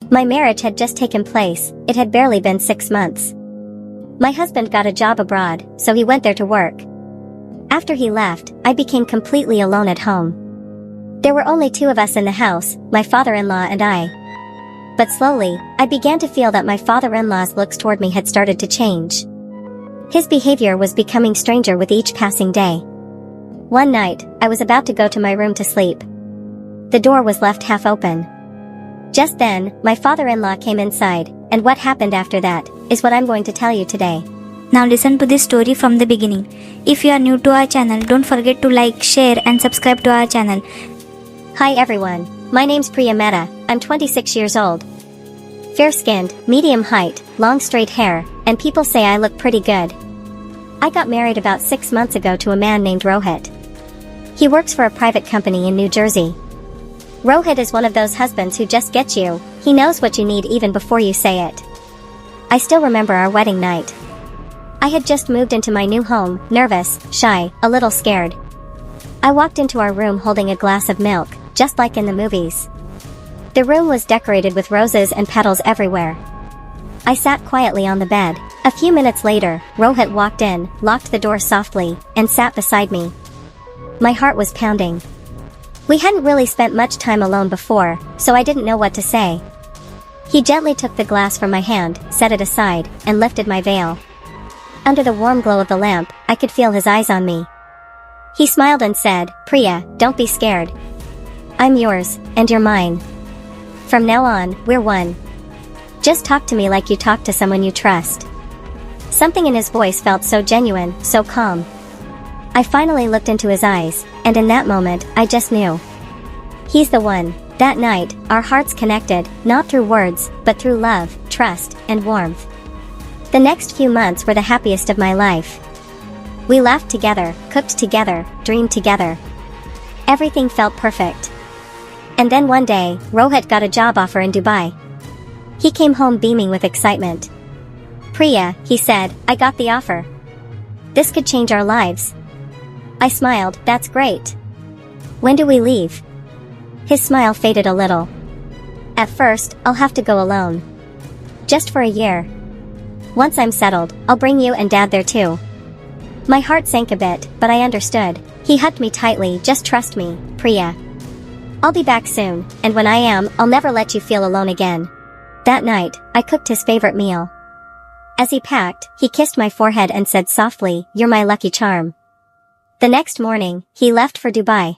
My marriage had just taken place, it had barely been 6 months. My husband got a job abroad, so he went there to work. After he left, I became completely alone at home. There were only 2 of us in the house, my father-in-law and I. But slowly, I began to feel that my father-in-law's looks toward me had started to change. His behavior was becoming stranger with each passing day. One night, I was about to go to my room to sleep. The door was left half open. Just then, my father-in-law came inside, and what happened after that is what I'm going to tell you today. Now listen to this story from the beginning. If you are new to our channel, don't forget to like, share and subscribe to our channel. Hi everyone, my name's Priya Mehta, I'm 26 years old. Fair-skinned, medium height, long straight hair, and people say I look pretty good. I got married about 6 months ago to a man named Rohit. He works for a private company in New Jersey. Rohit is one of those husbands who just gets you, he knows what you need even before you say it. I still remember our wedding night. I had just moved into my new home, nervous, shy, a little scared. I walked into our room holding a glass of milk, just like in the movies. The room was decorated with roses and petals everywhere. I sat quietly on the bed. A few minutes later, Rohit walked in, locked the door softly, and sat beside me. My heart was pounding. We hadn't really spent much time alone before, so I didn't know what to say. He gently took the glass from my hand, set it aside, and lifted my veil. Under the warm glow of the lamp, I could feel his eyes on me. He smiled and said, "Priya, don't be scared. I'm yours, and you're mine. From now on, we're one. Just talk to me like you talk to someone you trust." Something in his voice felt so genuine, so calm. I finally looked into his eyes, and in that moment, I just knew. He's the one. That night, our hearts connected, not through words, but through love, trust, and warmth. The next few months were the happiest of my life. We laughed together, cooked together, dreamed together. Everything felt perfect. And then one day, Rohit got a job offer in Dubai. He came home beaming with excitement. "Priya," he said, "I got the offer. This could change our lives." I smiled, "That's great. When do we leave?" His smile faded a little. "At first, I'll have to go alone. Just for a year. Once I'm settled, I'll bring you and Dad there too." My heart sank a bit, but I understood. He hugged me tightly. "Just trust me, Priya. I'll be back soon, and when I am, I'll never let you feel alone again." That night, I cooked his favorite meal. As he packed, he kissed my forehead and said softly, "You're my lucky charm." The next morning, he left for Dubai.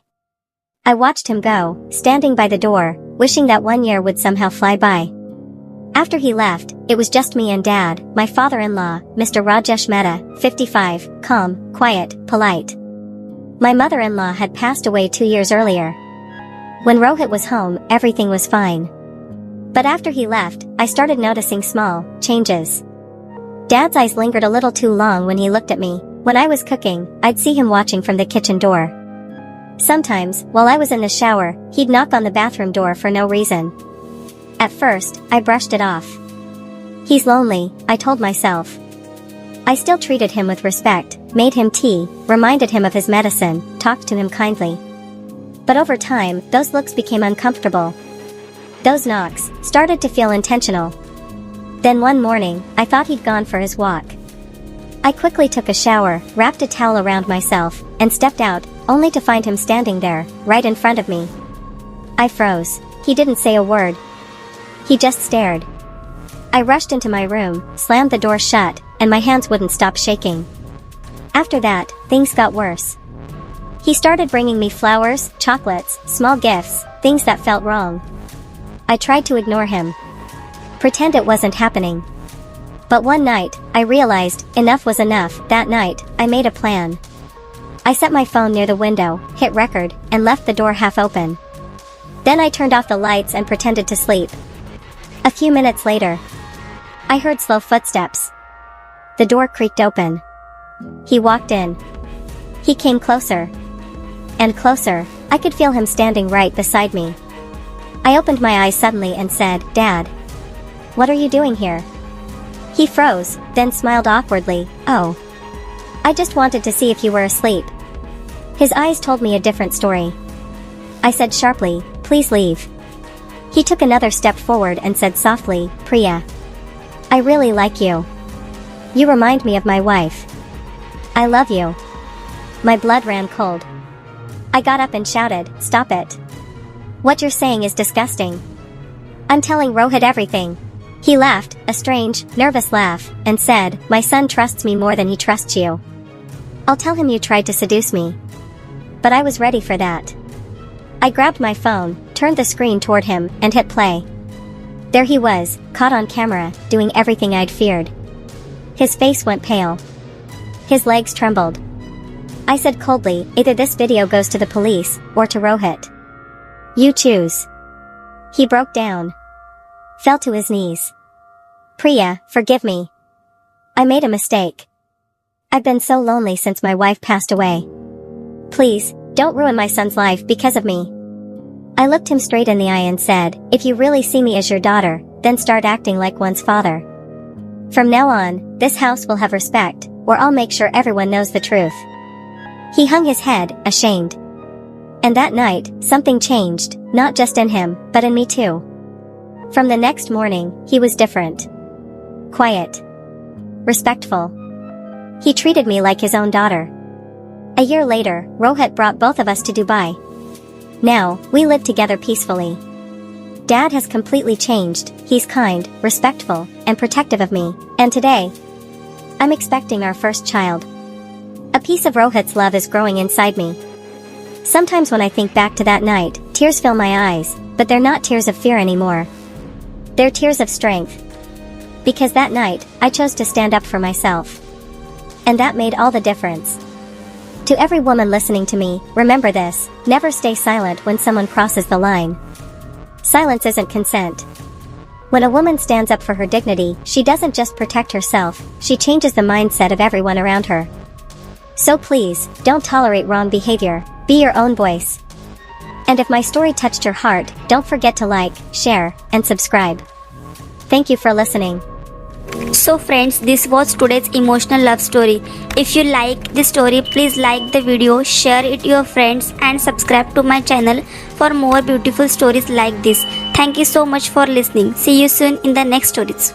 I watched him go, standing by the door, wishing that 1 year would somehow fly by. After he left, it was just me and Dad, my father-in-law, Mr. Rajesh Mehta, 55, calm, quiet, polite. My mother-in-law had passed away 2 years earlier. When Rohit was home, everything was fine. But after he left, I started noticing small changes. Dad's eyes lingered a little too long when he looked at me. When I was cooking, I'd see him watching from the kitchen door. Sometimes, while I was in the shower, he'd knock on the bathroom door for no reason. At first, I brushed it off. He's lonely, I told myself. I still treated him with respect, made him tea, reminded him of his medicine, talked to him kindly. But over time, those looks became uncomfortable. Those knocks started to feel intentional. Then one morning, I thought he'd gone for his walk. I quickly took a shower, wrapped a towel around myself, and stepped out, only to find him standing there, right in front of me. I froze. He didn't say a word. He just stared. I rushed into my room, slammed the door shut, and my hands wouldn't stop shaking. After that, things got worse. He started bringing me flowers, chocolates, small gifts, things that felt wrong. I tried to ignore him. Pretend it wasn't happening. But one night, I realized, enough was enough. That night, I made a plan. I set my phone near the window, hit record, and left the door half open. Then I turned off the lights and pretended to sleep. A few minutes later, I heard slow footsteps. The door creaked open. He walked in. He came closer. And closer. I could feel him standing right beside me. I opened my eyes suddenly and said, "Dad. What are you doing here?" He froze, then smiled awkwardly. "Oh. I just wanted to see if you were asleep." His eyes told me a different story. I said sharply, "Please leave." He took another step forward and said softly, "Priya, I really like you. You remind me of my wife. I love you." My blood ran cold. I got up and shouted, "Stop it. What you're saying is disgusting. I'm telling Rohit everything." He laughed, a strange, nervous laugh, and said, "My son trusts me more than he trusts you. I'll tell him you tried to seduce me." But I was ready for that. I grabbed my phone, turned the screen toward him, and hit play. There he was, caught on camera, doing everything I'd feared. His face went pale. His legs trembled. I said coldly, "Either this video goes to the police, or to Rohit. You choose." He broke down. Fell to his knees. "Priya, forgive me. I made a mistake. I've been so lonely since my wife passed away. Please, don't ruin my son's life because of me." I looked him straight in the eye and said, "If you really see me as your daughter, then start acting like one's father. From now on, this house will have respect, or I'll make sure everyone knows the truth." He hung his head, ashamed. And that night, something changed, not just in him, but in me too. From the next morning, he was different. Quiet. Respectful. He treated me like his own daughter. A year later, Rohit brought both of us to Dubai. Now, we live together peacefully. Dad has completely changed. He's kind, respectful, and protective of me, and today, I'm expecting our first child. A piece of Rohit's love is growing inside me. Sometimes when I think back to that night, tears fill my eyes, but they're not tears of fear anymore. They're tears of strength. Because that night, I chose to stand up for myself. And that made all the difference. To every woman listening to me, remember this: never stay silent when someone crosses the line. Silence isn't consent. When a woman stands up for her dignity, she doesn't just protect herself, she changes the mindset of everyone around her. So please, don't tolerate wrong behavior, be your own voice. And if my story touched your heart, don't forget to like, share, and subscribe. Thank you for listening. So friends, this was today's emotional love story. If you like this story, please like the video, share it to your friends, and subscribe to my channel for more beautiful stories like this. Thank you so much for listening. See you soon in the next stories.